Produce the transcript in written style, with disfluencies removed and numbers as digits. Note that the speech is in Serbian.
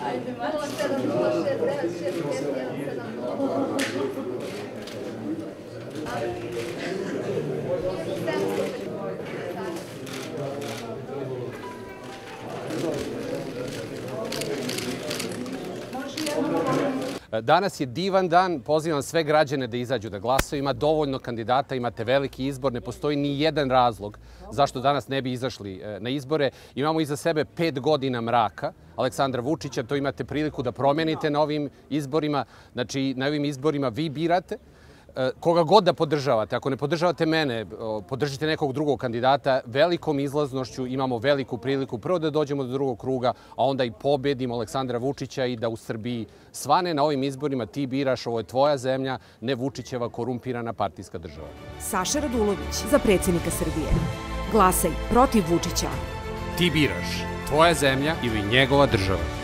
Ajde, malo 7, Danas je divan dan, pozivam sve građane da izađu da glasaju, ima dovoljno kandidata, imate veliki izbor, ne postoji ni jedan razlog zašto danas ne bi izašli na izbore. Imamo iza sebe 5 godina mraka Aleksandra Vučića, to imate priliku da promenite na ovim izborima. Znači, na ovim izborima vi birate koga god da podržavate. Ako ne podržavate mene, podržite nekog drugog kandidata. Velikom izlaznošću imamo veliku priliku prvo da dođemo do drugog kruga, a onda i pobedimo Aleksandra Vučića i da u Srbiji svane na ovim izborima ti biraš, ovo je tvoja zemlja, ne Vučićeva korumpirana partijska država. Saša Radulović za predsjednika Srbije. Glasaj protiv Vučića. Ti biraš, tvoja zemlja ili njegova država.